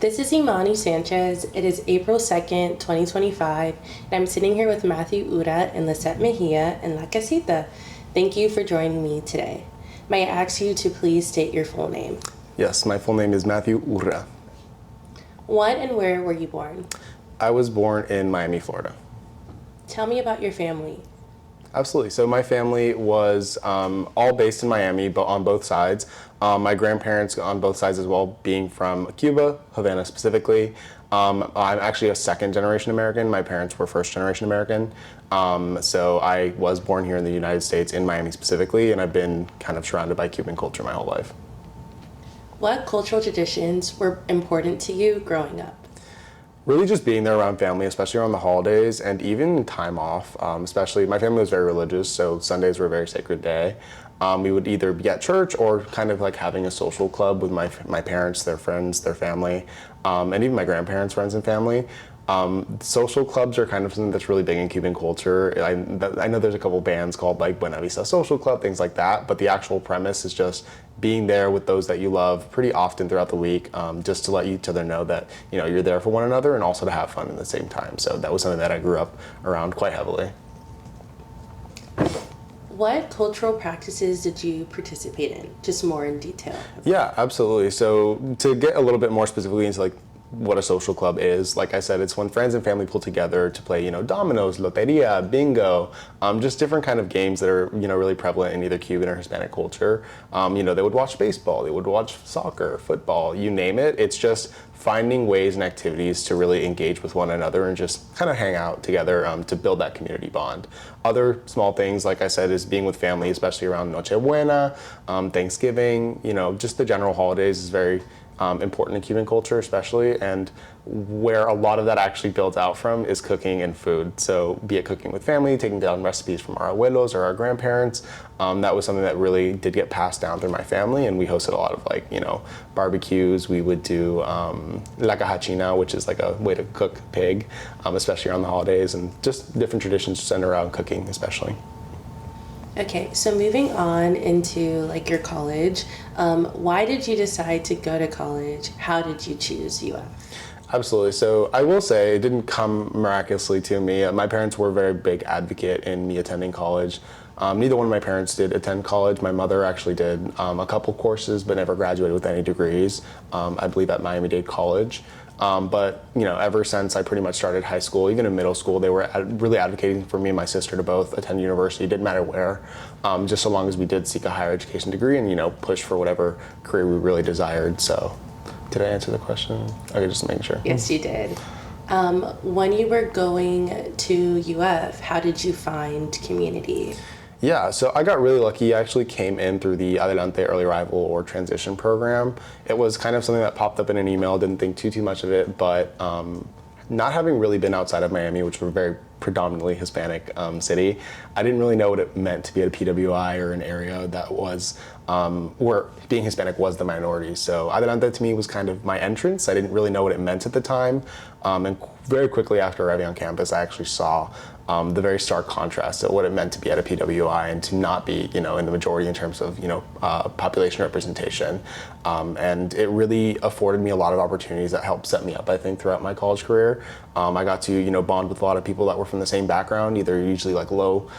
This is Imani Sanchez. It is April 2nd, 2025, and I'm sitting here with Matthew Urra and Lyzet Mejia in La Casita. Thank you for joining me today. May I ask you to please state your full name? Yes, my full name is Matthew Urra. When and where were you born? I was born in Miami, Florida. Tell me about your family. Absolutely. So my family was all based in Miami, but on both sides. My grandparents on both sides as well, being from Cuba, Havana specifically. I'm actually a second generation American. My parents were first generation American. So I was born here in the United States, in Miami specifically, and I've been kind of surrounded by Cuban culture my whole life. What cultural traditions were important to you growing up? Really just being there around family, especially around the holidays and even time off, especially my family was very religious, so Sundays were a very sacred day. We would either be at church or kind of like having a social club with my parents, their friends, their family, and even my grandparents' friends and family. Social clubs are kind of something that's really big in Cuban culture. I know there's a couple bands called like Buena Vista Social Club, things like that, but the actual premise is just being there with those that you love pretty often throughout the week, just to let each other know that you're there for one another and also to have fun at the same time. So that was something that I grew up around quite heavily. What cultural practices did you participate in? Just more in detail. Yeah, absolutely. So to get a little bit more specifically into like what a social club is, like I said, it's when friends and family pull together to play, dominoes, loteria, bingo, just different kind of games that are, really prevalent in either Cuban or Hispanic culture. They would watch baseball, they would watch soccer, football, you name it. It's just finding ways and activities to really engage with one another and just kind of hang out together to build that community bond. Other small things, like I said, is being with family, especially around Noche Buena, Thanksgiving, just the general holidays is very important in Cuban culture especially, and where a lot of that actually builds out from is cooking and food. So be it cooking with family, taking down recipes from our abuelos or our grandparents, that was something that really did get passed down through my family, and we hosted a lot of barbecues. We would do la cajachina, which is like a way to cook pig, especially around the holidays, and just different traditions centered around cooking especially. Okay, so moving on into your college, why did you decide to go to college? How did you choose UF? Absolutely. So I will say it didn't come miraculously to me. My parents were a very big advocate in me attending college. Neither one of my parents did attend college. My mother actually did a couple courses, but never graduated with any degrees, I believe at Miami-Dade College. But ever since I pretty much started high school, even in middle school, they were really advocating for me and my sister to both attend university. It didn't matter where, just so long as we did seek a higher education degree and push for whatever career we really desired. So, did I answer the question? Okay, just making sure. Yes, you did. When you were going to UF, how did you find community? Yeah, so I got really lucky. I actually came in through the Adelante Early Arrival or Transition program. It was kind of something that popped up in an email, didn't think too much of it, but not having really been outside of Miami, which were a very predominantly Hispanic city, I didn't really know what it meant to be at a PWI or an area that was where being Hispanic was the minority. So Adelante to me was kind of my entrance. I didn't really know what it meant at the time. And very quickly after arriving on campus, I actually saw the very stark contrast of what it meant to be at a PWI and to not be, in the majority in terms of, population representation. And it really afforded me a lot of opportunities that helped set me up, I think, throughout my college career. I got to, bond with a lot of people that were from the same background, either usually low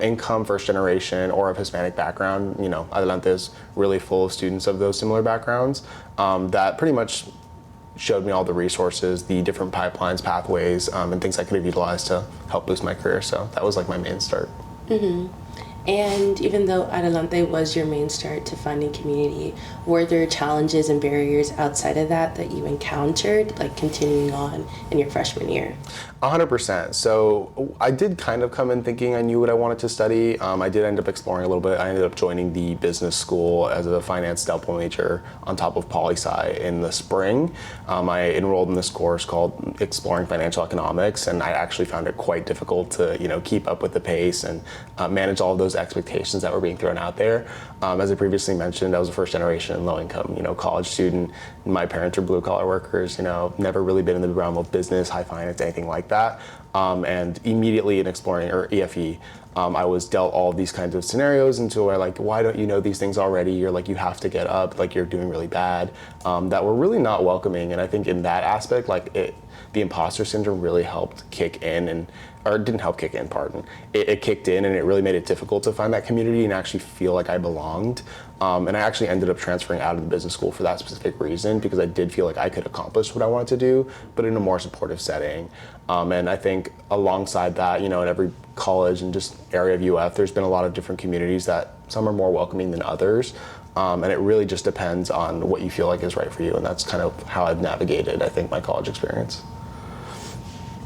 income, first generation, or of Hispanic background. Adelante is really full of students of those similar backgrounds that pretty much showed me all the resources, the different pipelines, pathways, and things I could have utilized to help boost my career. So that was my main start. Mm-hmm. And even though Adelante was your main start to finding community, were there challenges and barriers outside of that you encountered, continuing on in your freshman year? 100%. So I did kind of come in thinking I knew what I wanted to study. I did end up exploring a little bit. I ended up joining the business school as a finance double major on top of poli-sci in the spring. I enrolled in this course called Exploring Financial Economics, and I actually found it quite difficult to keep up with the pace and manage all of those expectations that were being thrown out there. As I previously mentioned, I was a first generation low income college student. My parents are blue collar workers, never really been in the realm of business, high finance, anything like that. And immediately in exploring, or EFE, I was dealt all of these kinds of scenarios into where like, why don't you know these things already? You're like, you have to get up, like you're doing really bad, that were really not welcoming. And I think in that aspect, like the imposter syndrome really helped kick in or didn't help kick in, pardon. It kicked in and it really made it difficult to find that community and actually feel like I belonged. And I actually ended up transferring out of the business school for that specific reason, because I did feel like I could accomplish what I wanted to do, but in a more supportive setting. And I think alongside that, in every college and just area of UF, there's been a lot of different communities that some are more welcoming than others. And it really just depends on what you feel like is right for you. And that's kind of how I've navigated, I think, my college experience.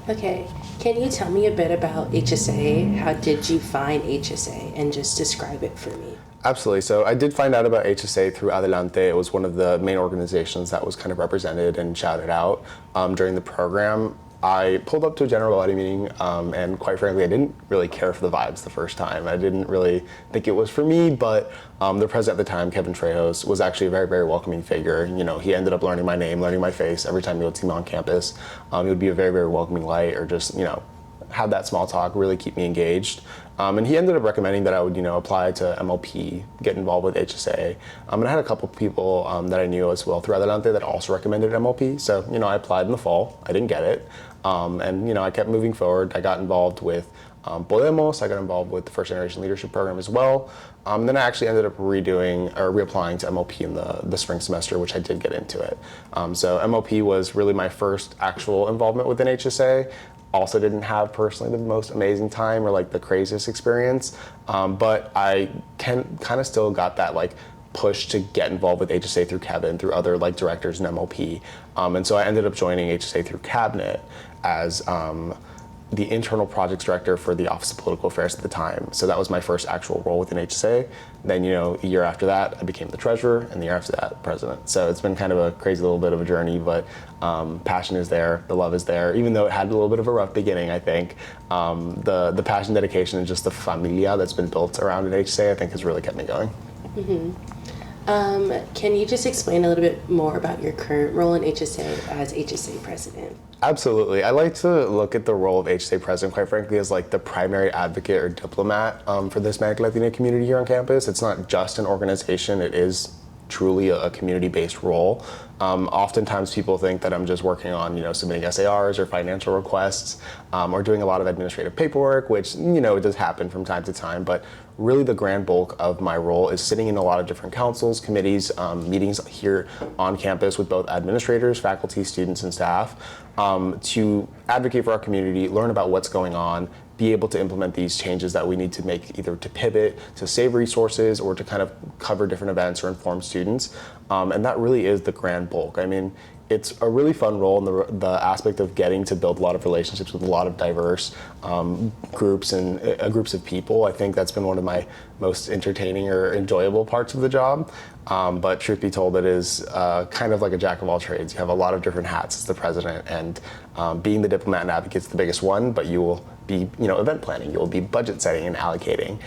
Okay, can you tell me a bit about HSA? How did you find HSA, and just describe it for me? Absolutely. So I did find out about HSA through Adelante. It was one of the main organizations that was kind of represented and shouted out during the program. I pulled up to a general body meeting, and quite frankly, I didn't really care for the vibes the first time. I didn't really think it was for me, but the president at the time, Kevin Trejos, was actually a very, very welcoming figure. He ended up learning my name, learning my face every time he would see me on campus. He would be a very, very welcoming light, or just, have that small talk, really keep me engaged. And he ended up recommending that I would, apply to MLP, get involved with HSA. And I had a couple people that I knew as well through Adelante that also recommended MLP. So, I applied in the fall. I didn't get it. And, I kept moving forward. I got involved with Podemos. I got involved with the First Generation Leadership Program as well. Then I actually ended up reapplying to MLP in the spring semester, which I did get into it. So MLP was really my first actual involvement within HSA. Also didn't have personally the most amazing time or like the craziest experience, but I kind of still got that like push to get involved with HSA through Kevin, through other like directors in MLP. And so I ended up joining HSA through Cabinet as the internal projects director for the Office of Political Affairs at the time. So that was my first actual role within HSA. Then, a year after that, I became the treasurer, and the year after that, president. So it's been kind of a crazy little bit of a journey, but passion is there, the love is there. Even though it had a little bit of a rough beginning, I think, the passion, dedication, and just the familia that's been built around in HSA, I think has really kept me going. Mm-hmm. Can you just explain a little bit more about your current role in HSA as HSA president? Absolutely. I like to look at the role of HSA president, quite frankly, as like the primary advocate or diplomat for the Hispanic Latino community here on campus. It's not just an organization, it is truly a community-based role. Oftentimes people think that I'm just working on, submitting SARs or financial requests, or doing a lot of administrative paperwork, which, it does happen from time to time, but really the grand bulk of my role is sitting in a lot of different councils, committees, meetings here on campus with both administrators, faculty, students, and staff, to advocate for our community, learn about what's going on, be able to implement these changes that we need to make, either to pivot, to save resources, or to kind of cover different events or inform students. And that really is the grand bulk. I mean, it's a really fun role in the aspect of getting to build a lot of relationships with a lot of diverse groups and groups of people. I think that's been one of my most entertaining or enjoyable parts of the job. But truth be told, it is kind of like a jack of all trades. You have a lot of different hats as the president, and being the diplomat and advocate is the biggest one, but you will be, event planning, you'll be budget setting and allocating.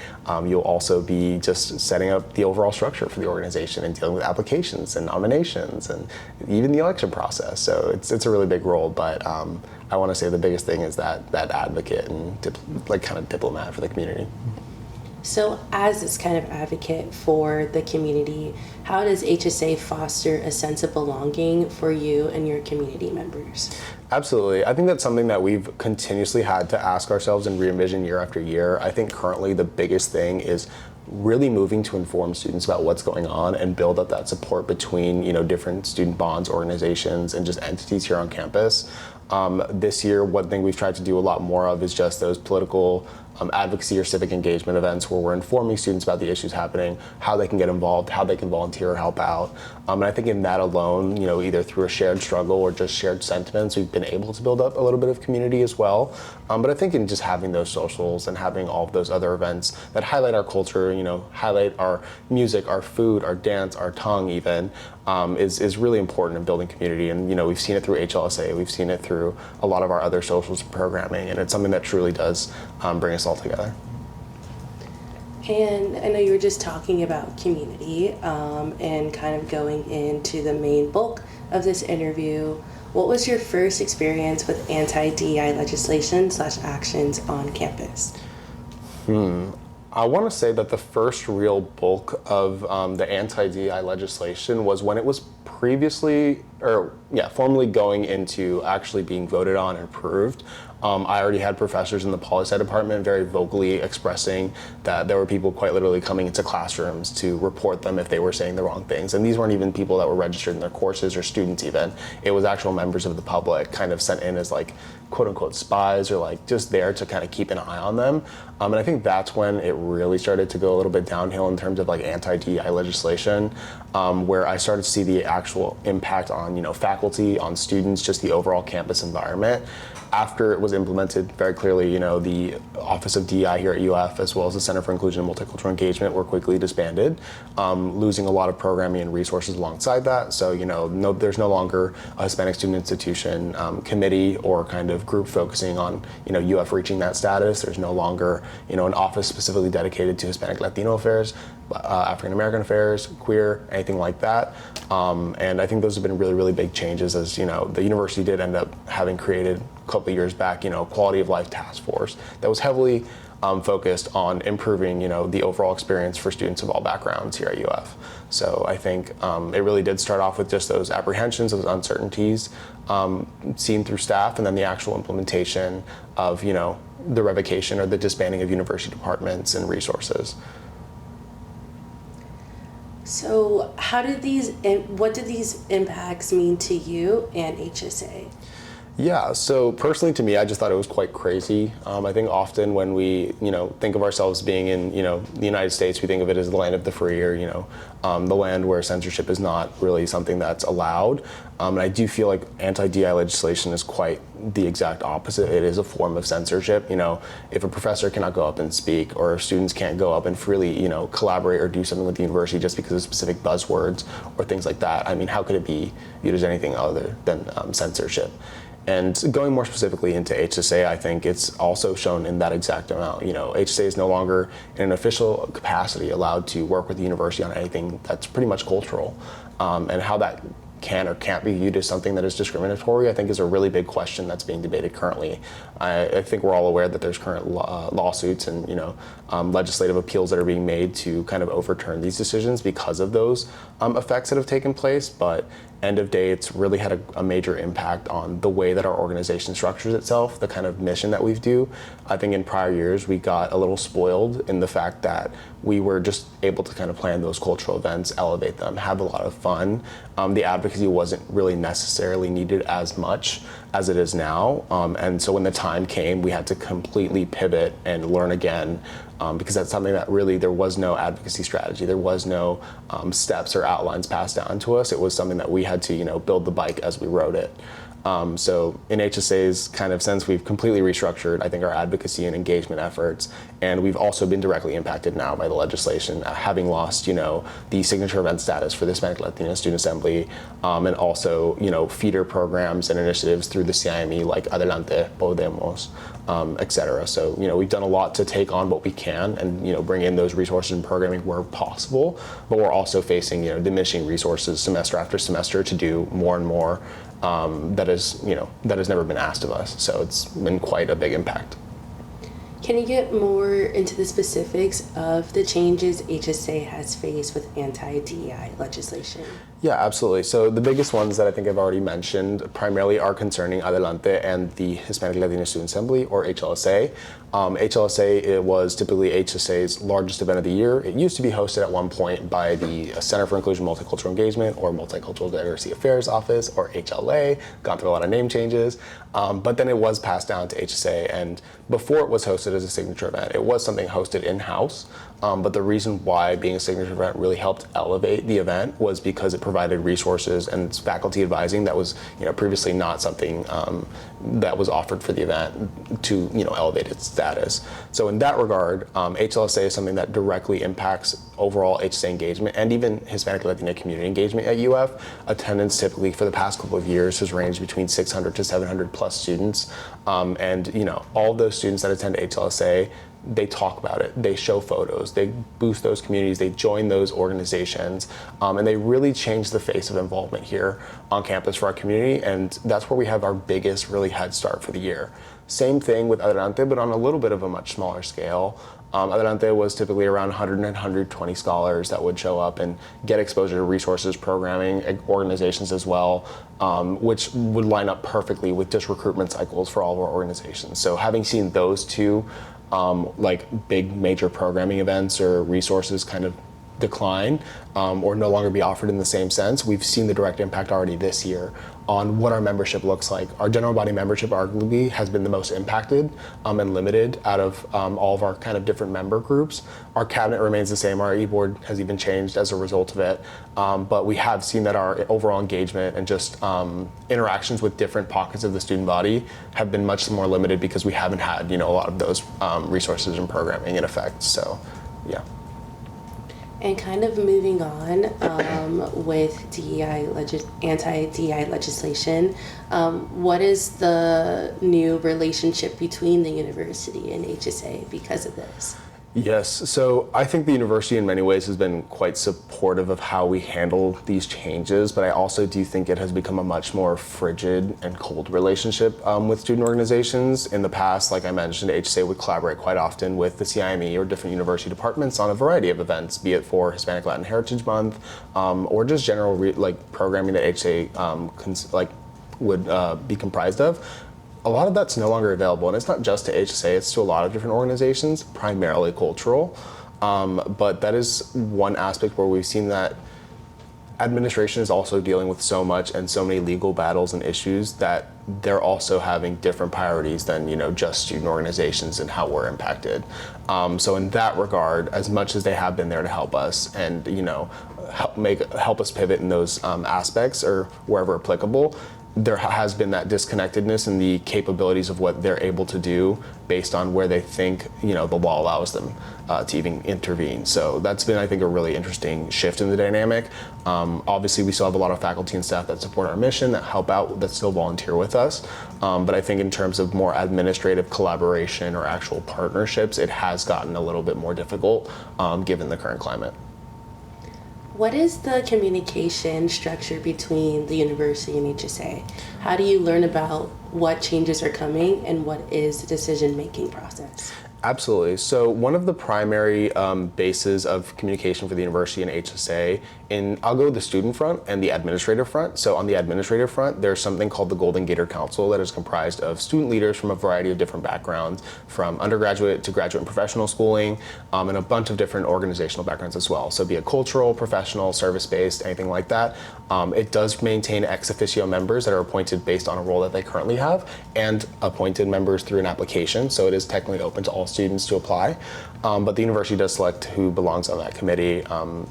You'll also be just setting up the overall structure for the organization and dealing with applications and nominations and even the election process. So it's a really big role, but I want to say the biggest thing is that advocate and kind of diplomat for the community. So as this kind of advocate for the community, how does HSA foster a sense of belonging for you and your community members? Absolutely. I think that's something that we've continuously had to ask ourselves and re-envision year after year. I think currently the biggest thing is really moving to inform students about what's going on and build up that support between, different student bonds, organizations, and just entities here on campus. This year, one thing we've tried to do a lot more of is just those political advocacy or civic engagement events where we're informing students about the issues happening, how they can get involved, how they can volunteer or help out. And I think in that alone, either through a shared struggle or just shared sentiments, we've been able to build up a little bit of community as well. But I think in just having those socials and having all of those other events that highlight our culture, highlight our music, our food, our dance, our tongue even, is really important in building community. And we've seen it through HLSA, we've seen it through a lot of our other socials and programming, and it's something that truly does bring us all together. And I know you were just talking about community and kind of going into the main bulk of this interview. What was your first experience with anti-DEI legislation/actions on campus? I want to say that the first real bulk of the anti-DEI legislation was when it was formally going into actually being voted on and approved. I already had professors in the poli-sci department very vocally expressing that there were people quite literally coming into classrooms to report them if they were saying the wrong things. And these weren't even people that were registered in their courses or students even. It was actual members of the public kind of sent in as like quote unquote spies or like just there to kind of keep an eye on them. And I think that's when it really started to go a little bit downhill in terms of like anti-DEI legislation, where I started to see the actual impact on, faculty, on students, just the overall campus environment. After it was implemented, very clearly, the Office of DEI here at UF, as well as the Center for Inclusion and Multicultural Engagement, were quickly disbanded, losing a lot of programming and resources alongside that. So, there's no longer a Hispanic Student Institution committee or kind of group focusing on, UF reaching that status. There's no longer, an office specifically dedicated to Hispanic Latino affairs, African American affairs, queer, anything like that. And I think those have been really, really big changes as, the university did end up having created a couple of years back, quality of life task force that was heavily focused on improving, the overall experience for students of all backgrounds here at UF. So I think it really did start off with just those apprehensions, those uncertainties seen through staff, and then the actual implementation of, the revocation or the disbanding of university departments and resources. So what did these impacts mean to you and HSA? Yeah, so personally to me, I just thought it was quite crazy. I think often when we, think of ourselves being in, the United States, we think of it as the land of the free or, the land where censorship is not really something that's allowed. And I do feel like anti-DEI legislation is quite the exact opposite. It is a form of censorship. If a professor cannot go up and speak, or if students can't go up and freely, collaborate or do something with the university just because of specific buzzwords or things like that, I mean, how could it be viewed as anything other than censorship? And going more specifically into HSA, I think it's also shown in that exact amount. HSA is no longer in an official capacity allowed to work with the university on anything that's pretty much cultural. And how that can or can't be viewed as something that is discriminatory, I think is a really big question that's being debated currently. I think we're all aware that there's current lawsuits and legislative appeals that are being made to kind of overturn these decisions because of those effects that have taken place. But end of day, it's really had a major impact on the way that our organization structures itself, the kind of mission that we do. I think in prior years, we got a little spoiled in the fact that we were just able to kind of plan those cultural events, elevate them, have a lot of fun. The advocacy wasn't really necessarily needed as much as it is now. And so when the time came, we had to completely pivot and learn again, because that's something that really there was no advocacy strategy. There was no steps or outlines passed down to us. It was something that we had to, build the bike as we rode it. So in HSA's kind of sense, we've completely restructured, I think, our advocacy and engagement efforts. And we've also been directly impacted now by the legislation, having lost, the signature event status for the Hispanic Latino Student Assembly, and also, feeder programs and initiatives through the CIME like Adelante, Podemos, et cetera. So, we've done a lot to take on what we can and, bring in those resources and programming where possible, but we're also facing, diminishing resources semester after semester to do more and more that has never been asked of us. So it's been quite a big impact. Can you get more into the specifics of the changes HSA has faced with anti-DEI legislation? Yeah, absolutely. So the biggest ones that I think I've already mentioned primarily are concerning Adelante and the Hispanic Latino Student Assembly, or HLSA. HLSA, it was typically HSA's largest event of the year. It used to be hosted at one point by the Center for Inclusion and Multicultural Engagement, or Multicultural Diversity Affairs Office, or HLA, gone through a lot of name changes. But then it was passed down to HSA, and before it was hosted as a signature event, it was something hosted in-house. But the reason why being a signature event really helped elevate the event was because it provided resources and faculty advising that was, previously not something that was offered for the event to, elevate its status. So in that regard, HLSA is something that directly impacts overall HSA engagement and even Hispanic Latino community engagement at UF. Attendance typically for the past couple of years has ranged between 600 to 700 plus students. And all of those students that attend HLSA they talk about it, they show photos, they boost those communities, they join those organizations, and they really change the face of involvement here on campus for our community, and that's where we have our biggest really head start for the year. Same thing with Adelante, but on a little bit of a much smaller scale. Adelante was typically around 100 and 120 scholars that would show up and get exposure to resources, programming, organizations as well, which would line up perfectly with just recruitment cycles for all of our organizations. So having seen those two like big major programming events or resources kind of decline or no longer be offered in the same sense, we've seen the direct impact already this year on what our membership looks like. Our general body membership arguably has been the most impacted and limited out of all of our kind of different member groups. Our cabinet remains the same, our e-board has even changed as a result of it, but we have seen that our overall engagement and just interactions with different pockets of the student body have been much more limited because we haven't had, a lot of those resources and programming in effect, so yeah. And kind of moving on with anti-DEI legislation, what is the new relationship between the university and HSA because of this? Yes, so I think the university in many ways has been quite supportive of how we handle these changes, but I also do think it has become a much more frigid and cold relationship with student organizations. In the past, like I mentioned, HSA would collaborate quite often with the CIME or different university departments on a variety of events, be it for Hispanic Latin Heritage Month or just general programming that HSA would be comprised of. A lot of that's no longer available, and it's not just to HSA, it's to a lot of different organizations, primarily cultural. But that is one aspect where we've seen that administration is also dealing with so much and so many legal battles and issues that they're also having different priorities than just student organizations and how we're impacted. So in that regard, as much as they have been there to help us and help us pivot in those aspects or wherever applicable, there has been that disconnectedness in the capabilities of what they're able to do based on where they think the law allows them to even intervene. So that's been, I think, a really interesting shift in the dynamic. Obviously, we still have a lot of faculty and staff that support our mission, that help out, that still volunteer with us. But I think in terms of more administrative collaboration or actual partnerships, it has gotten a little bit more difficult given the current climate. What is the communication structure between the university and HSA? How do you learn about what changes are coming and what is the decision-making process? Absolutely. So one of the primary bases of communication for the university and HSA, I'll go with the student front and the administrative front. So on the administrative front, there's something called the Golden Gator Council that is comprised of student leaders from a variety of different backgrounds, from undergraduate to graduate and professional schooling, and a bunch of different organizational backgrounds as well. So be it cultural, professional, service-based, anything like that. It does maintain ex officio members that are appointed based on a role that they currently have, and appointed members through an application. So it is technically open to all students to apply, but the university does select who belongs on that committee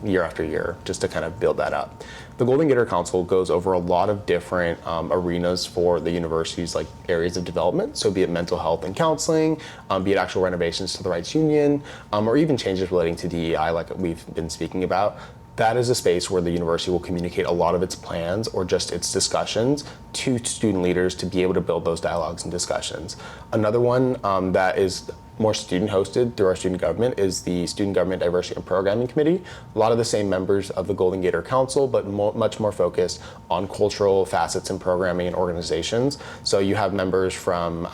year after year, just to kind of build that up. The Golden Gator Council goes over a lot of different arenas for the university's areas of development, so be it mental health and counseling, be it actual renovations to the rights union, or even changes relating to DEI like we've been speaking about. That is a space where the university will communicate a lot of its plans or just its discussions to student leaders to be able to build those dialogues and discussions. Another one that is more student hosted through our student government is the Student Government Diversity and Programming Committee. A lot of the same members of the Golden Gator Council, but much more focused on cultural facets and programming and organizations. So you have members from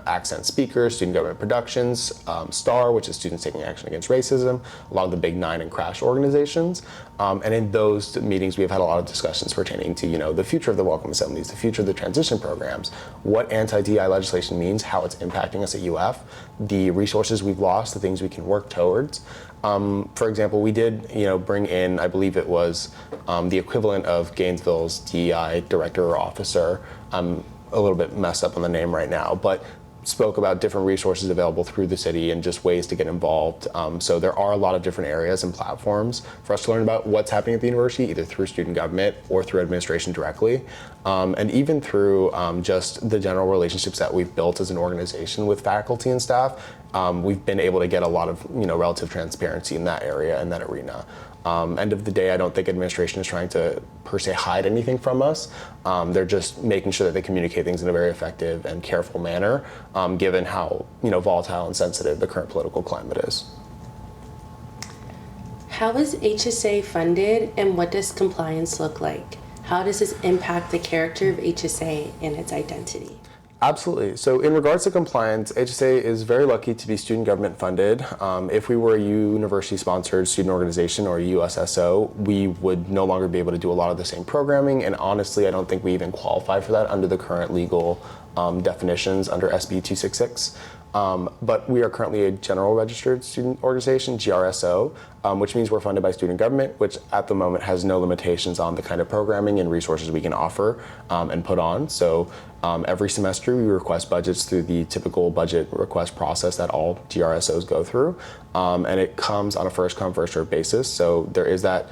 Accent Speakers, Student Government Productions, STAR, which is Students Taking Action Against Racism, along the Big Nine and CRASH organizations. And in those meetings, we've had a lot of discussions pertaining to, the future of the Welcome Assemblies, the future of the transition programs, what anti-DI legislation means, how it's impacting us at UF, the resources we've lost, the things we can work towards. For example, we did, bring in, I believe it was the equivalent of Gainesville's DEI director or officer. I'm a little bit messed up on the name right now, but spoke about different resources available through the city and just ways to get involved. So there are a lot of different areas and platforms for us to learn about what's happening at the university, either through student government or through administration directly, and even through just the general relationships that we've built as an organization with faculty and staff. We've been able to get a lot of relative transparency in that area, in that arena. End of the day, I don't think administration is trying to per se hide anything from us. They're just making sure that they communicate things in a very effective and careful manner, given how volatile and sensitive the current political climate is. How is HSA funded and what does compliance look like? How does this impact the character of HSA and its identity? Absolutely. So in regards to compliance, HSA is very lucky to be student government funded. If we were a university-sponsored student organization or a USSO, we would no longer be able to do a lot of the same programming, and honestly, I don't think we even qualify for that under the current legal definitions under SB 266. But we are currently a general registered student organization, GRSO, which means we're funded by student government, which at the moment has no limitations on the kind of programming and resources we can offer and put on. So every semester we request budgets through the typical budget request process that all GRSOs go through. And it comes on a first come, first served basis. So there is that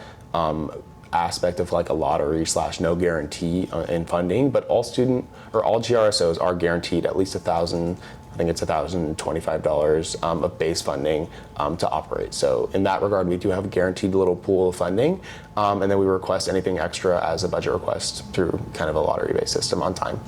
aspect of like a lottery / no guarantee in funding, but all GRSOs are guaranteed at least $1,025 of base funding to operate. So in that regard, we do have a guaranteed little pool of funding, and then we request anything extra as a budget request through kind of a lottery-based system on time.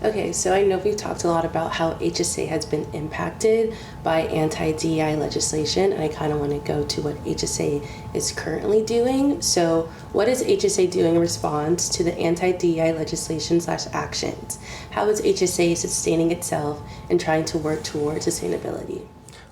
Okay, so I know we've talked a lot about how HSA has been impacted by anti-DEI legislation, and I kind of want to go to what HSA is currently doing. So what is HSA doing in response to the anti-DEI legislation / actions? How is HSA sustaining itself and trying to work towards sustainability?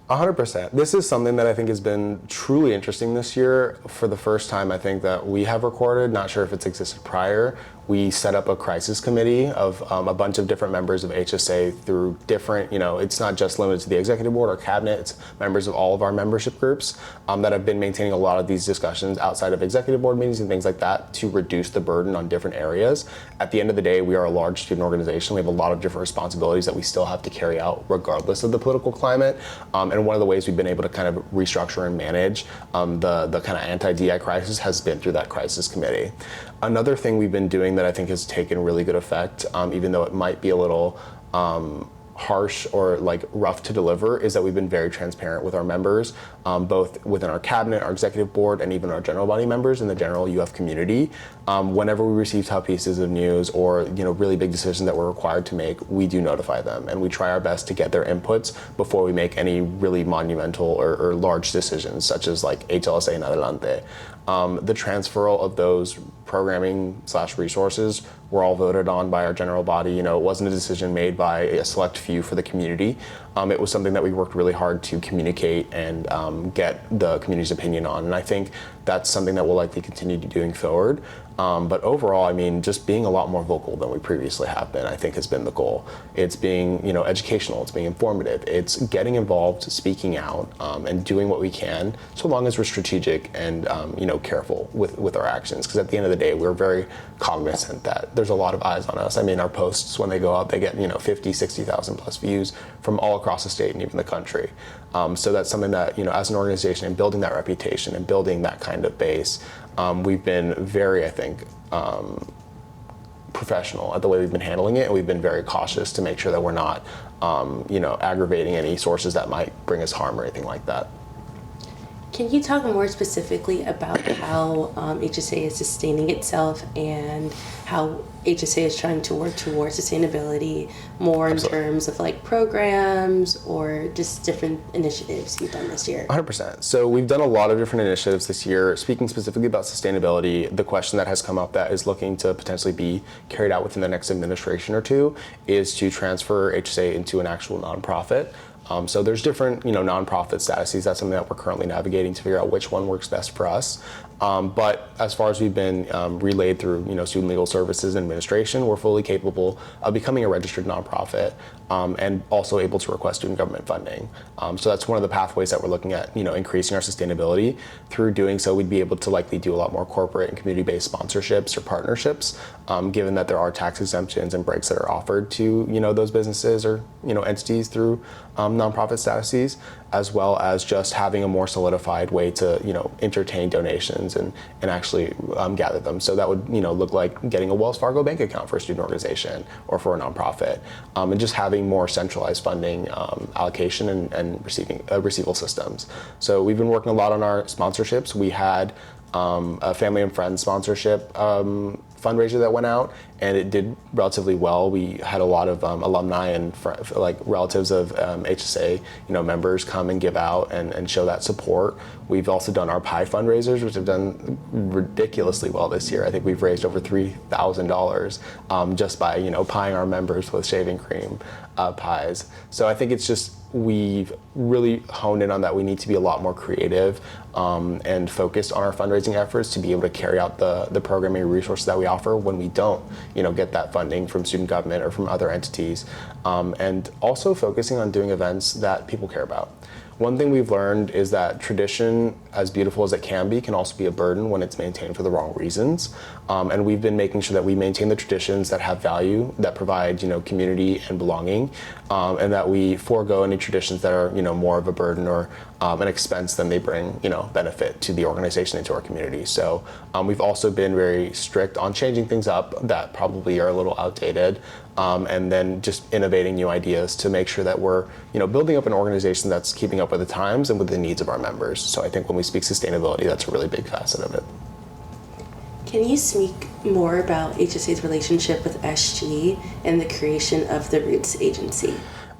100%. This is something that I think has been truly interesting this year. For the first time, I think that we have recorded, not sure if it's existed prior, we set up a crisis committee of a bunch of different members of HSA through different, it's not just limited to the executive board or cabinet, it's members of all of our membership groups that have been maintaining a lot of these discussions outside of executive board meetings and things like that to reduce the burden on different areas. At the end of the day, we are a large student organization. We have a lot of different responsibilities that we still have to carry out regardless of the political climate. And one of the ways we've been able to kind of restructure and manage the kind of anti-DI crisis has been through that crisis committee. Another thing we've been doing that I think has taken really good effect, even though it might be a little harsh or like rough to deliver, is that we've been very transparent with our members, both within our cabinet, our executive board, and even our general body members in the general UF community. Whenever we receive tough pieces of news or really big decisions that we're required to make, we do notify them, and we try our best to get their inputs before we make any really monumental or large decisions, such as like HLSA and Adelante. The transferal of those programming / resources were all voted on by our general body. It wasn't a decision made by a select few for the community. It was something that we worked really hard to communicate and get the community's opinion on. And I think that's something that we'll likely continue to doing forward. But overall, I mean, just being a lot more vocal than we previously have been, I think has been the goal. It's being, educational, it's being informative, it's getting involved, speaking out, and doing what we can, so long as we're strategic and, careful with our actions. Because at the end of the day, we're very cognizant that there's a lot of eyes on us. I mean, our posts, when they go out, they get, 50, 60,000 plus views from all across the state and even the country. So that's something that, as an organization and building that reputation and building that kind of base, we've been very, I think, professional at the way we've been handling it, and we've been very cautious to make sure that we're not, aggravating any sources that might bring us harm or anything like that. Can you talk more specifically about how HSA is sustaining itself and how HSA is trying to work towards sustainability more in terms of like programs or just different initiatives you've done this year? 100%. So we've done a lot of different initiatives this year. Speaking specifically about sustainability, the question that has come up that is looking to potentially be carried out within the next administration or two is to transfer HSA into an actual nonprofit. So there's different, nonprofit statuses. That's something that we're currently navigating to figure out which one works best for us. But as far as we've been relayed through, Student Legal Services and Administration, we're fully capable of becoming a registered nonprofit and also able to request student government funding. So that's one of the pathways that we're looking at, increasing our sustainability. Through doing so, we'd be able to likely do a lot more corporate and community-based sponsorships or partnerships, given that there are tax exemptions and breaks that are offered to, those businesses or, entities through nonprofit statuses. as well as just having a more solidified way to, entertain donations and actually gather them. So that would, look like getting a Wells Fargo bank account for a student organization or for a nonprofit, and just having more centralized funding allocation and receival systems. So we've been working a lot on our sponsorships. We had a family and friends sponsorship fundraiser that went out, and it did relatively well. We had a lot of alumni and relatives of HSA, members come and give out and show that support. We've also done our pie fundraisers, which have done ridiculously well this year. I think we've raised over $3,000 just by pieing our members with shaving cream pies. So I think it's just we've really honed in on that. We need to be a lot more creative and focused on our fundraising efforts to be able to carry out the programming resources that we offer when we don't get that funding from student government or from other entities, and also focusing on doing events that people care about. One thing we've learned is that tradition, as beautiful as it can also be a burden when it's maintained for the wrong reasons. And we've been making sure that we maintain the traditions that have value, that provide, community and belonging, and that we forego any traditions that are, more of a burden or an expense than they bring, benefit to the organization and to our community. So we've also been very strict on changing things up that probably are a little outdated, and then just innovating new ideas to make sure that we're, building up an organization that's keeping up with the times and with the needs of our members. So I think when we speak sustainability, that's a really big facet of it. Can you speak more about HSA's relationship with SG and the creation of the Roots Agency?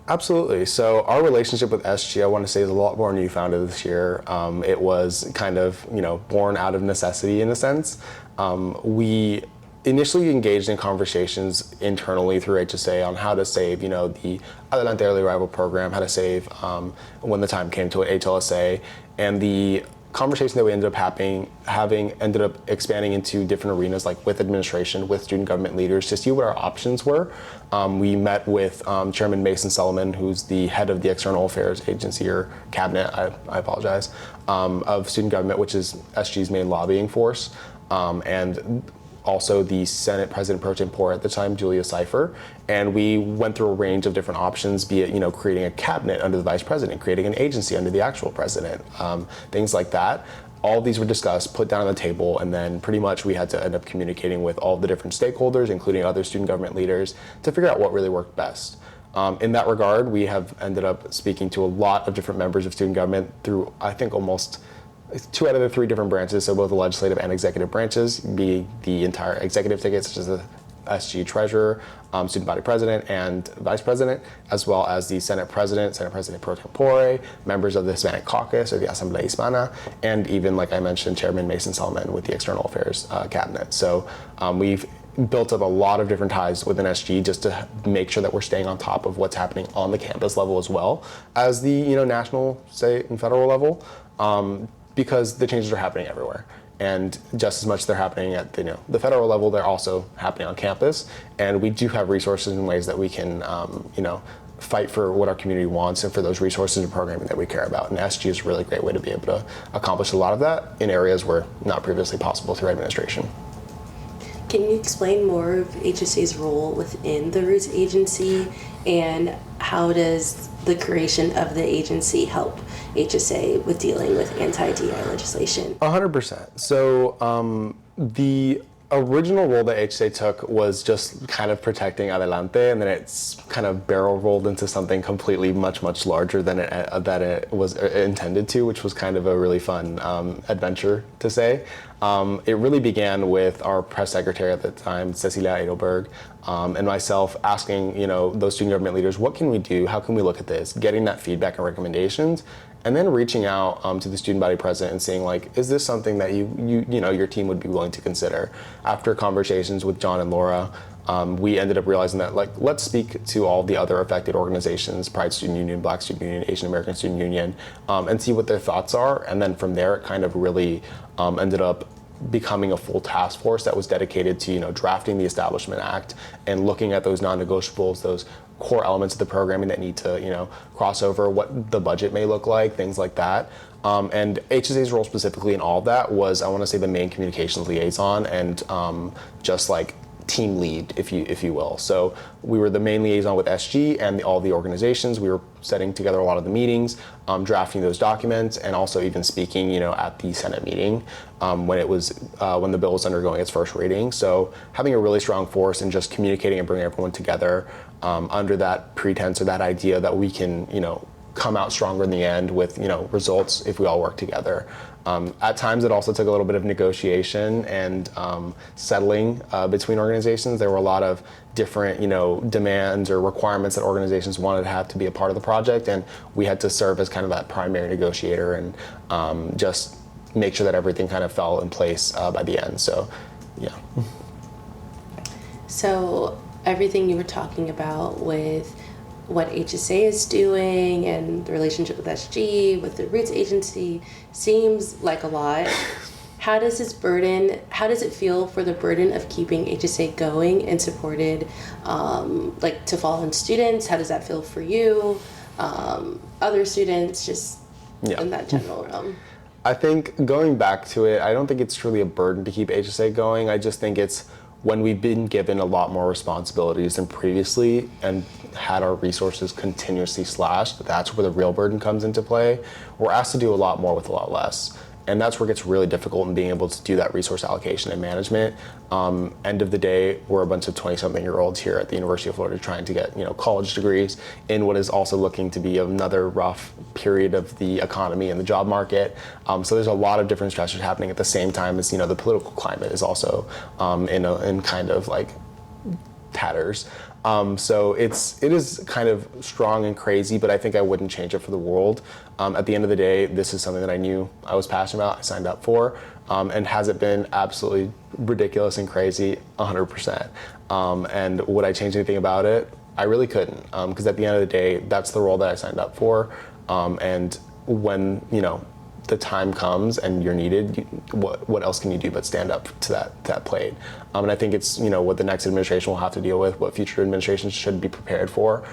Absolutely. So our relationship with SG, I want to say, is a lot more newfounded this year. It was kind of, born out of necessity in a sense. We initially engaged in conversations internally through HSA on how to save, the Adelante Early Arrival program, how to save when the time came to HLSA, and the conversation that we ended up having ended up expanding into different arenas, like with administration, with student government leaders, to see what our options were. We met with Chairman Mason Solomon, who's the head of the External Affairs Agency or Cabinet, I apologize, of student government, which is SG's main lobbying force, and also the Senate President Pro Tempore at the time, Julia Cipher, and we went through a range of different options, be it creating a cabinet under the vice president, creating an agency under the actual president, things like that. All of these were discussed, put down on the table, and then pretty much we had to end up communicating with all the different stakeholders, including other student government leaders, to figure out what really worked best. In that regard, we have ended up speaking to a lot of different members of student government through, I think, almost 2 out of the 3 different branches, so both the legislative and executive branches, be the entire executive ticket, such as the SG treasurer, student body president, and vice president, as well as the Senate President Pro Tempore, members of the Hispanic Caucus or the Asamblea Hispana, and even, like I mentioned, Chairman Mason Solomon with the External Affairs Cabinet. So we've built up a lot of different ties within SG just to make sure that we're staying on top of what's happening on the campus level as well as the national, state, and federal level. Because the changes are happening everywhere. And just as much they're happening at the federal level, they're also happening on campus. And we do have resources and ways that we can fight for what our community wants and for those resources and programming that we care about. And SG is a really great way to be able to accomplish a lot of that in areas where not previously possible through administration. Can you explain more of HSA's role within the Roots Agency, and how does the creation of the agency help HSA with dealing with anti-DI legislation? 100%. So the original role that HSA took was just kind of protecting Adelante, and then it's kind of barrel rolled into something completely much larger than it was intended to, which was kind of a really fun adventure to say. It really began with our press secretary at the time, Cecilia Edelberg, and myself asking, those student government leaders, what can we do? How can we look at this? Getting that feedback and recommendations, and then reaching out to the student body president and saying, is this something that your team would be willing to consider? After conversations with John and Laura, we ended up realizing that, let's speak to all the other affected organizations, Pride Student Union, Black Student Union, Asian American Student Union, and see what their thoughts are. And then from there, it kind of really ended up becoming a full task force that was dedicated to, drafting the Establishment Act and looking at those non-negotiables, those core elements of the programming that need to, cross over, what the budget may look like, things like that. And HSA's role specifically in all of that was, I want to say, the main communications liaison and just team lead, if you will. So we were the main liaison with SG and all the organizations. We were setting together a lot of the meetings, drafting those documents, and also even speaking, at the Senate meeting when the bill was undergoing its first reading. So having a really strong force and just communicating and bringing everyone together under that pretense or that idea that we can, come out stronger in the end with, results if we all work together. At times, it also took a little bit of negotiation and settling between organizations. There were a lot of different, demands or requirements that organizations wanted to have to be a part of the project, and we had to serve as kind of that primary negotiator and just make sure that everything kind of fell in place by the end. So, yeah. So everything you were talking about with what HSA is doing and the relationship with SG, with the Roots Agency, seems like a lot. How does it feel for the burden of keeping HSA going and supported, to fallen students? How does that feel for you? Other students, just in that general realm? I think going back to it, I don't think it's truly a burden to keep HSA going. I just think it's when we've been given a lot more responsibilities than previously and had our resources continuously slashed, that's where the real burden comes into play. We're asked to do a lot more with a lot less. And that's where it gets really difficult in being able to do that resource allocation and management. End of the day, we're a bunch of 20-something-year-olds here at the University of Florida trying to get college degrees in what is also looking to be another rough period of the economy and the job market. So there's a lot of different stressors happening at the same time as the political climate is also in kind of like tatters. So it is kind of strong and crazy, but I think I wouldn't change it for the world. At the end of the day, this is something that I knew I was passionate about, I signed up for, and has it been absolutely ridiculous and crazy? 100%. And would I change anything about it? I really couldn't, because at the end of the day, that's the role that I signed up for. And when, the time comes and you're needed, what else can you do but stand up to that plate? And I think it's what the next administration will have to deal with, what future administrations should be prepared for.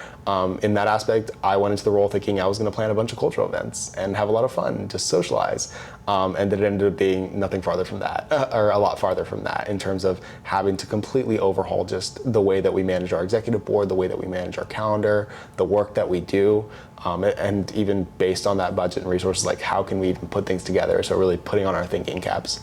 In that aspect, I went into the role thinking I was going to plan a bunch of cultural events and have a lot of fun, just socialize, and it ended up being nothing farther from that, or a lot farther from that, in terms of having to completely overhaul just the way that we manage our executive board, the way that we manage our calendar, the work that we do. And even based on that budget and resources, like how can we even put things together? So really putting on our thinking caps.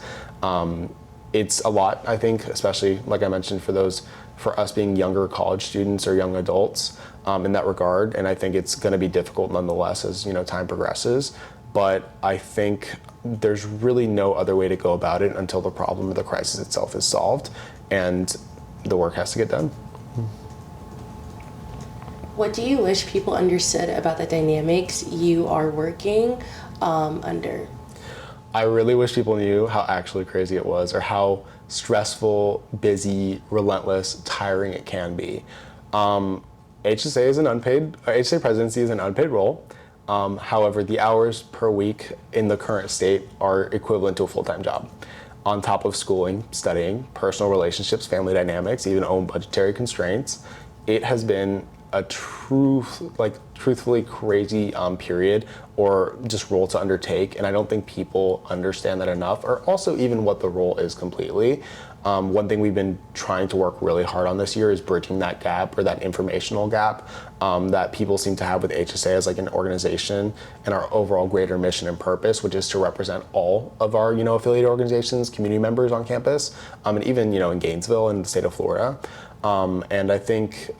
It's a lot, I think, especially like I mentioned for us being younger college students or young adults in that regard. And I think it's going to be difficult nonetheless as time progresses. But I think there's really no other way to go about it until the problem or the crisis itself is solved, and the work has to get done. What do you wish people understood about the dynamics you are working under? I really wish people knew how actually crazy it was, or how stressful, busy, relentless, tiring it can be. HSA presidency is an unpaid role. However, the hours per week in the current state are equivalent to a full-time job. On top of schooling, studying, personal relationships, family dynamics, even own budgetary constraints, it has been a truthfully crazy period or just role to undertake, and I don't think people understand that enough, or also even what the role is completely. One thing we've been trying to work really hard on this year is bridging that gap, or that informational gap that people seem to have with HSA as like an organization and our overall greater mission and purpose, which is to represent all of our affiliated organizations, community members on campus, and even in Gainesville and the state of Florida. And I think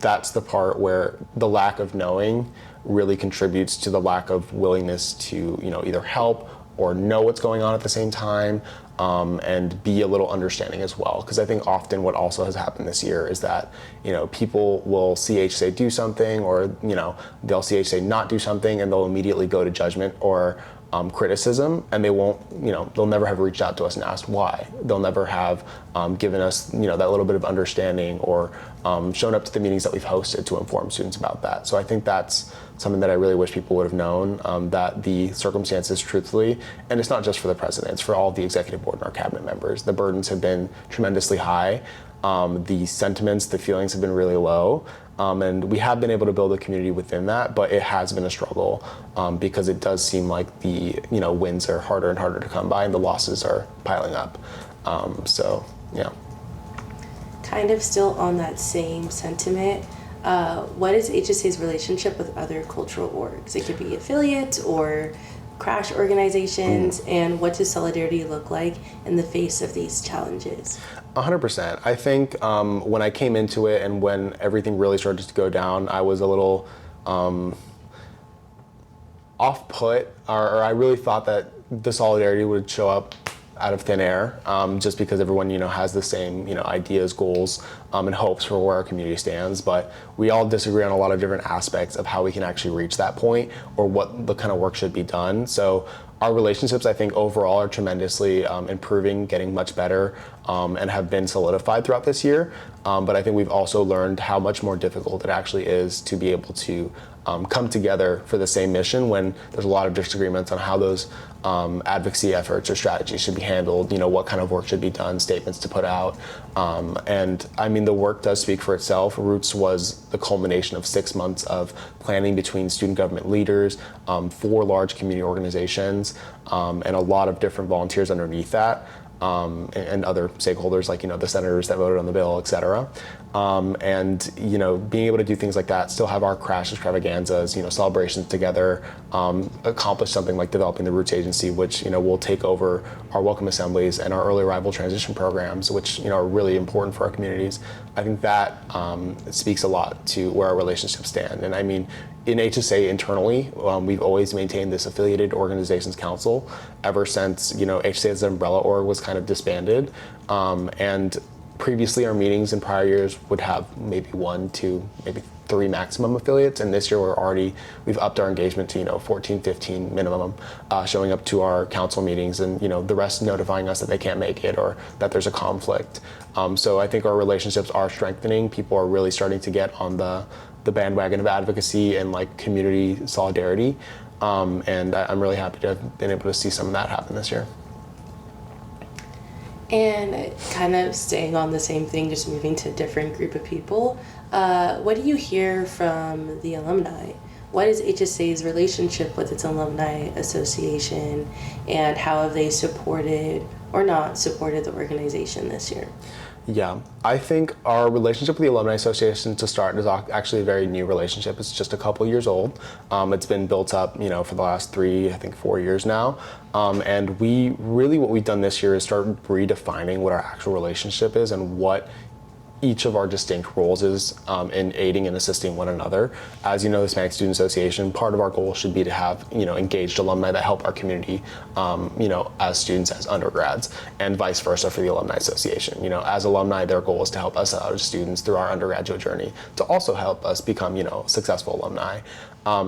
that's the part where the lack of knowing really contributes to the lack of willingness to either help or know what's going on at the same time, and be a little understanding as well. Because I think often what also has happened this year is that people will see HSA do something, or they'll see HSA not do something, and they'll immediately go to judgment or criticism, and they'll never have reached out to us and asked why. They'll never have given us that little bit of understanding, or shown up to the meetings that we've hosted to inform students about that. So I think that's something that I really wish people would have known, that the circumstances, truthfully, and it's not just for the president, it's for all the executive board and our cabinet members, the burdens have been tremendously high. The sentiments, the feelings have been really low. And we have been able to build a community within that, but it has been a struggle because it does seem like the wins are harder and harder to come by, and the losses are piling up. So, yeah. kind of still on that same sentiment, what is HSA's relationship with other cultural orgs? It could be affiliates or crash organizations, and what does solidarity look like in the face of these challenges? 100%. I think when I came into it and when everything really started to go down, I was a little off-put, or I really thought that the solidarity would show up out of thin air, just because everyone, has the same, ideas, goals, and hopes for where our community stands. But we all disagree on a lot of different aspects of how we can actually reach that point or what the kind of work should be done. So our relationships, I think, overall are tremendously improving, getting much better, and have been solidified throughout this year. But I think we've also learned how much more difficult it actually is to be able to come together for the same mission when there's a lot of disagreements on how those advocacy efforts or strategies should be handled, what kind of work should be done, statements to put out. And I mean, the work does speak for itself. Roots was the culmination of 6 months of planning between student government leaders, 4 large community organizations, and a lot of different volunteers underneath that. And other stakeholders like, the senators that voted on the bill, et cetera. And, being able to do things like that, still have our crash extravaganzas, celebrations together, accomplish something like developing the Roots Agency, which, will take over our welcome assemblies and our early arrival transition programs, which, are really important for our communities. I think that speaks a lot to where our relationships stand. And I mean, in HSA internally, we've always maintained this affiliated organizations council ever since, HSA as an umbrella org was kind of disbanded. And previously our meetings in prior years would have maybe 1, 2, maybe 3 maximum affiliates. And this year we've upped our engagement to, 14, 15 minimum, showing up to our council meetings and, the rest notifying us that they can't make it or that there's a conflict. So I think our relationships are strengthening. People are really starting to get on the bandwagon of advocacy and like community solidarity. And I'm really happy to have been able to see some of that happen this year. And kind of staying on the same thing, just moving to a different group of people, what do you hear from the alumni? What is HSA's relationship with its alumni association, and how have they supported or not supported the organization this year? Yeah, I think our relationship with the Alumni Association to start is actually a very new relationship. It's just a couple years old. It's been built up, for the last 3, I think 4 years now. And what we've done this year is start redefining what our actual relationship is and what each of our distinct roles is in aiding and assisting one another. As you know, the Hispanic Student Association, part of our goal should be to have, engaged alumni that help our community, as students, as undergrads, and vice versa for the Alumni Association. As alumni, their goal is to help us as students through our undergraduate journey to also help us become, successful alumni.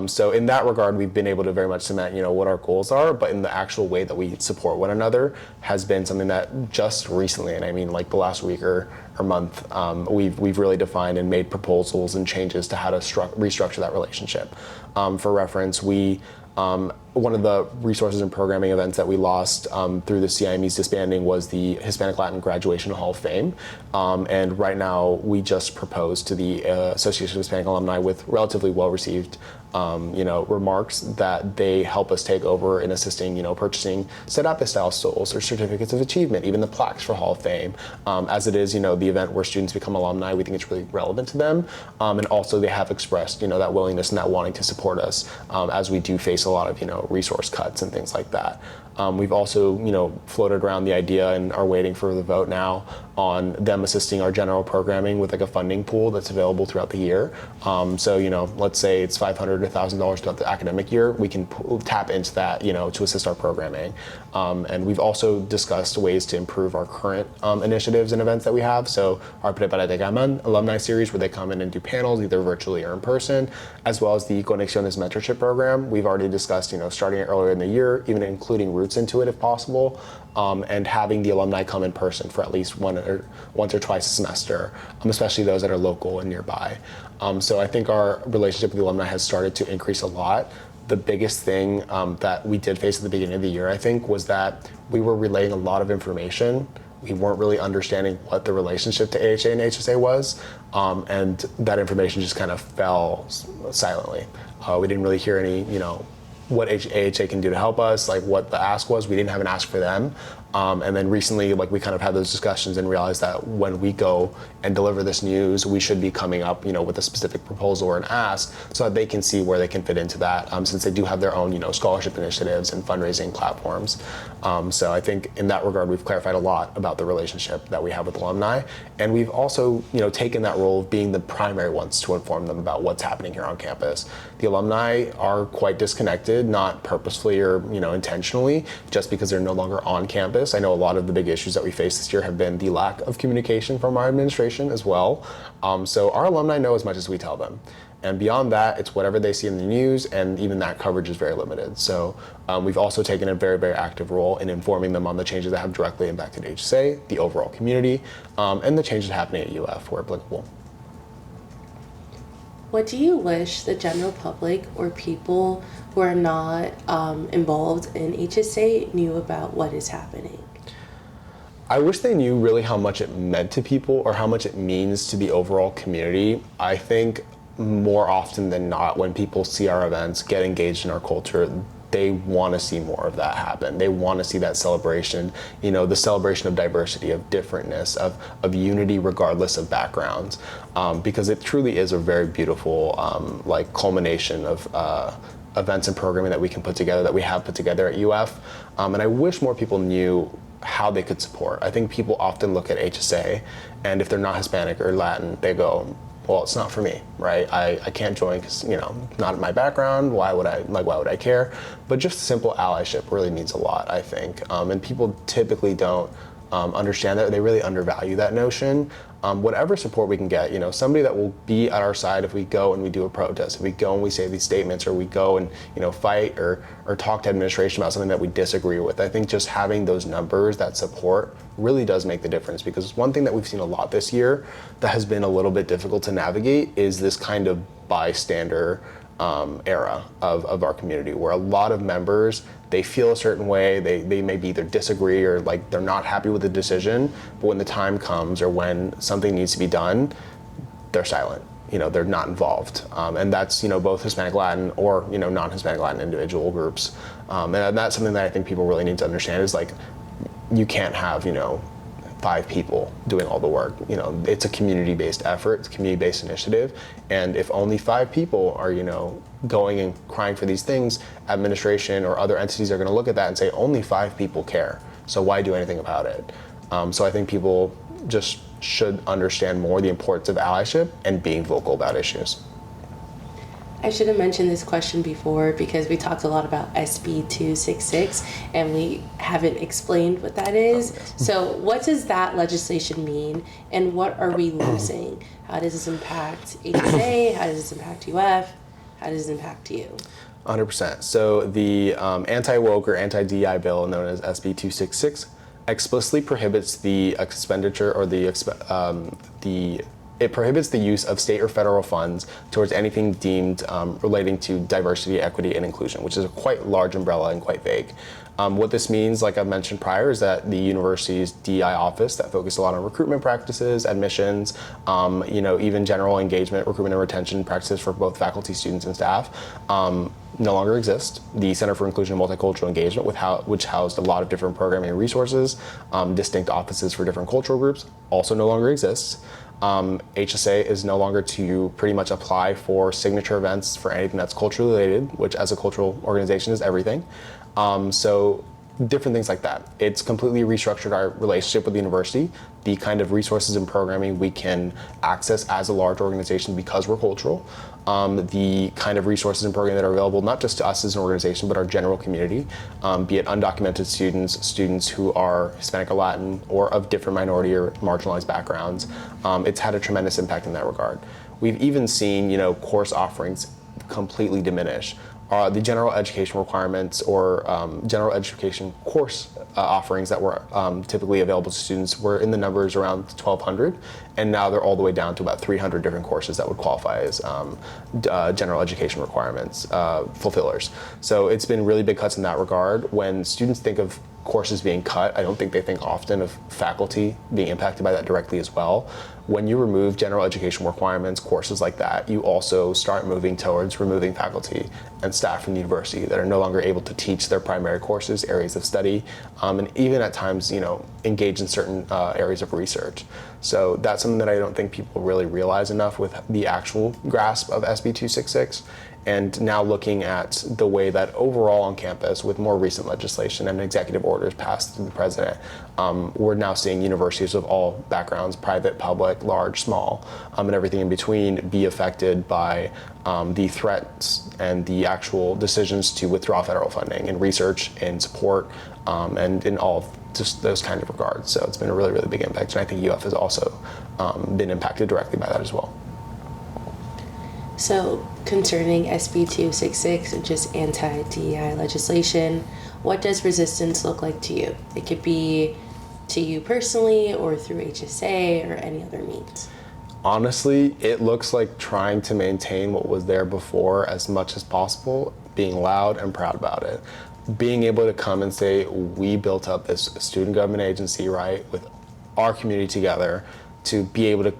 So in that regard, we've been able to very much cement, what our goals are, but in the actual way that we support one another has been something that just recently, and I mean like the last week or month, we've really defined and made proposals and changes to how to restructure that relationship. For reference, one of the resources and programming events that we lost through the CIME's disbanding was the Hispanic Latin Graduation Hall of Fame. And right now we just proposed to the Association of Hispanic Alumni with relatively well-received remarks that they help us take over in assisting, purchasing SEDAPA-style stools or certificates of achievement, even the plaques for Hall of Fame. As it is, the event where students become alumni, we think it's really relevant to them. And also they have expressed, that willingness and that wanting to support us as we do face a lot of, resource cuts and things like that. We've also, floated around the idea and are waiting for the vote now on them assisting our general programming with like a funding pool that's available throughout the year. So, let's say it's $500 to $1,000 throughout the academic year, we can tap into that, to assist our programming. And we've also discussed ways to improve our current initiatives and events that we have. So our Prepárate Gaman alumni series, where they come in and do panels either virtually or in person, as well as the Conexiones mentorship program. We've already discussed, starting it earlier in the year, even including Roots into it if possible, and having the alumni come in person for at least once or twice a semester, especially those that are local and nearby. So I think our relationship with the alumni has started to increase a lot. The biggest thing that we did face at the beginning of the year, I think, was that we were relaying a lot of information. We weren't really understanding what the relationship to AHA and HSA was, and that information just kind of fell silently. We didn't really hear any, what AHA can do to help us, like what the ask was. We didn't have an ask for them. And then recently, like, we kind of had those discussions and realized that when we go and deliver this news, we should be coming up, with a specific proposal or an ask so that they can see where they can fit into that, since they do have their own, scholarship initiatives and fundraising platforms. So I think in that regard, we've clarified a lot about the relationship that we have with alumni. And we've also, taken that role of being the primary ones to inform them about what's happening here on campus. The alumni are quite disconnected, not purposefully or, intentionally, just because they're no longer on campus. I know a lot of the big issues that we face this year have been the lack of communication from our administration as well. So our alumni know as much as we tell them. And beyond that, it's whatever they see in the news, and even that coverage is very limited. So we've also taken a very, very active role in informing them on the changes that have directly impacted HSA, the overall community, and the changes happening at UF where applicable. What do you wish the general public or people who are not involved in HSA knew about what is happening? I wish they knew really how much it meant to people or how much it means to the overall community. I think more often than not, when people see our events, get engaged in our culture, they want to see more of that happen. They want to see that celebration, the celebration of diversity, of differentness, of unity regardless of backgrounds, because it truly is a very beautiful culmination of events and programming that we can put together, that we have put together at UF. And I wish more people knew how they could support. I think people often look at HSA, and if they're not Hispanic or Latin, they go, well, it's not for me, right? I can't join because, not in my background. Why would I care? But just simple allyship really means a lot, I think. And people typically don't understand that. They really undervalue that notion. Whatever support we can get, somebody that will be at our side if we go and we do a protest, if we go and we say these statements, or we go and, fight or talk to administration about something that we disagree with. I think just having those numbers, that support, really does make the difference, because one thing that we've seen a lot this year that has been a little bit difficult to navigate is this kind of bystander era of our community, where a lot of members, they feel a certain way, they maybe either disagree or they're not happy with the decision, but when the time comes or when something needs to be done, they're silent. They're not involved. And that's, both Hispanic Latin or, non-Hispanic Latin individual groups. And that's something that I think people really need to understand is you can't have, 5 people doing all the work. It's a community-based effort, it's a community-based initiative, and if only 5 people are, going and crying for these things, administration or other entities are going to look at that and say, only 5 people care, so why do anything about it? So I think people just should understand more the importance of allyship and being vocal about issues. I should have mentioned this question before because we talked a lot about SB 266 and we haven't explained what that is. Yes. So what does that legislation mean, and what are we losing? How does this impact HSA? How does this impact UF? How does this impact you? 100%. So the anti-woke or anti-DEI bill, known as SB 266, explicitly prohibits the expenditure or it prohibits the use of state or federal funds towards anything deemed relating to diversity, equity, and inclusion, which is a quite large umbrella and quite vague. What this means, like I've mentioned prior, is that the university's DEI office that focused a lot on recruitment practices, admissions, even general engagement, recruitment and retention practices for both faculty, students, and staff, no longer exist. The Center for Inclusion and Multicultural Engagement, which housed a lot of different programming and resources, distinct offices for different cultural groups, also no longer exists. HSA is no longer to pretty much apply for signature events for anything that's culturally related, which as a cultural organization is everything. So different things like that. It's completely restructured our relationship with the university, the kind of resources and programming we can access as a large organization because we're cultural, the kind of resources and programming that are available not just to us as an organization, but our general community, be it undocumented students who are Hispanic or Latin, or of different minority or marginalized backgrounds. It's had a tremendous impact in that regard. We've even seen, course offerings completely diminish. The general education requirements or general education course offerings that were typically available to students were in the numbers around 1,200, and now they're all the way down to about 300 different courses that would qualify as general education requirements fulfillers. So it's been really big cuts in that regard. When students think of courses being cut, I don't think they think often of faculty being impacted by that directly as well. When you remove general education requirements, courses like that, you also start moving towards removing faculty and staff from the university that are no longer able to teach their primary courses, areas of study, and even at times, engage in certain areas of research. So that's something that I don't think people really realize enough with the actual grasp of SB 266. And now looking at the way that overall on campus, with more recent legislation and executive orders passed through the president, we're now seeing universities of all backgrounds, private, public, large, small, and everything in between, be affected by the threats and the actual decisions to withdraw federal funding in research, in support, and in all just those kind of regards. So it's been a really, really big impact, and I think UF has also been impacted directly by that as well. So concerning SB 266, just anti-DEI legislation, what does resistance look like to you? It could be to you personally or through HSA or any other means. Honestly, it looks like trying to maintain what was there before as much as possible, being loud and proud about it. Being able to come and say, we built up this student government agency, right, with our community together, to be able to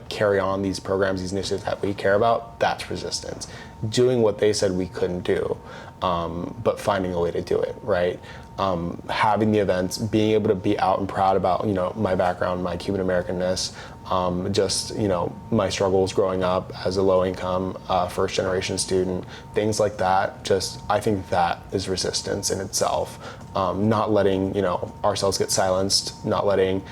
carry on these programs, these initiatives that we care about, that's resistance. Doing what they said we couldn't do, but finding a way to do it, right? Having the events, being able to be out and proud about, my background, my Cuban Americanness, my struggles growing up as a low income, first generation student, things like that. I think that is resistance in itself. Not letting, ourselves get silenced, not letting,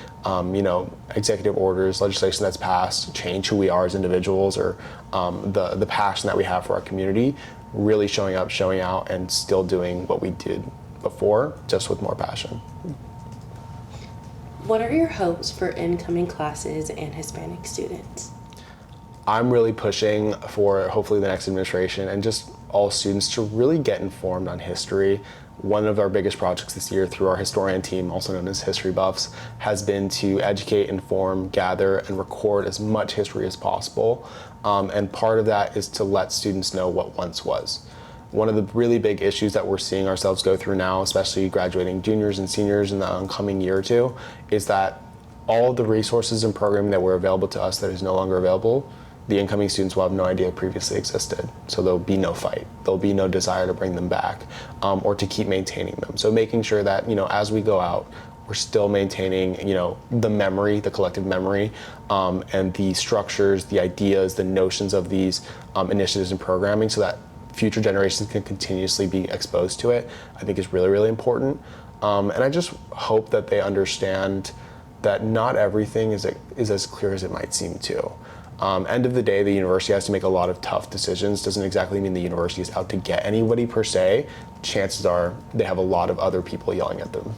executive orders, legislation that's passed change who we are as individuals or the passion that we have for our community, really showing up, showing out, and still doing what we did before, just with more passion. What are your hopes for incoming classes and Hispanic students? I'm really pushing for hopefully the next administration and just all students to really get informed on history. One of our biggest projects this year through our historian team, also known as History Buffs, has been to educate, inform, gather, and record as much history as possible. And part of that is to let students know what once was. One of the really big issues that we're seeing ourselves go through now, especially graduating juniors and seniors in the oncoming year or two, is that all of the resources and programming that were available to us that is no longer available, the incoming students will have no idea previously existed. So there'll be no fight. There'll be no desire to bring them back or to keep maintaining them. So making sure that, as we go out, we're still maintaining, the memory, the collective memory, and the structures, the ideas, the notions of these initiatives and programming so that future generations can continuously be exposed to it, I think is really, really important. And I just hope that they understand that not everything is as clear as it might seem to. End of the day, the university has to make a lot of tough decisions. Doesn't exactly mean the university is out to get anybody per se. Chances are they have a lot of other people yelling at them,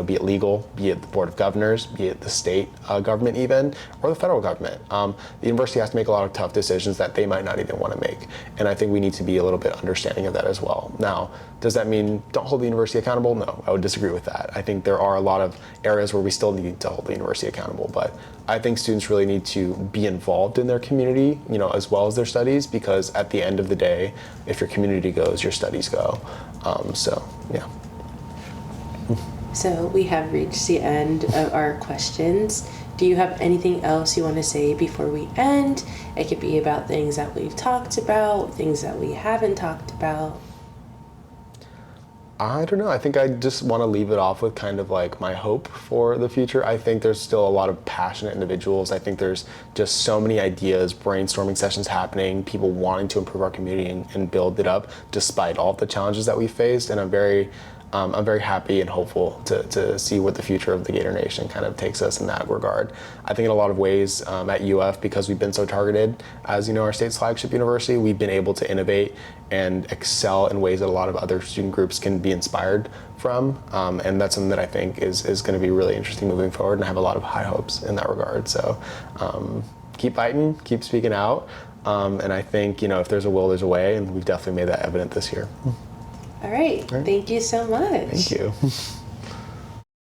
be it legal, be it the Board of Governors, be it the state government even, or the federal government. The university has to make a lot of tough decisions that they might not even want to make. And I think we need to be a little bit understanding of that as well. Now, does that mean don't hold the university accountable? No, I would disagree with that. I think there are a lot of areas where we still need to hold the university accountable, but I think students really need to be involved in their community, as well as their studies, because at the end of the day, if your community goes, your studies go. Yeah. So we have reached the end of our questions. Do you have anything else you want to say before we end? It could be about things that we've talked about, things that we haven't talked about. I don't know. I think I just want to leave it off with kind of like my hope for the future. I think there's still a lot of passionate individuals. I think there's just so many ideas, brainstorming sessions happening, people wanting to improve our community and build it up despite all the challenges that we faced. And I'm very happy and hopeful to see what the future of the Gator Nation kind of takes us in that regard. I think in a lot of ways at UF, because we've been so targeted as our state's flagship university, we've been able to innovate and excel in ways that a lot of other student groups can be inspired from. And that's something that I think is going to be really interesting moving forward, and I have a lot of high hopes in that regard. So keep fighting, keep speaking out. And I think, if there's a will, there's a way, and we've definitely made that evident this year. All right. Thank you so much. Thank you.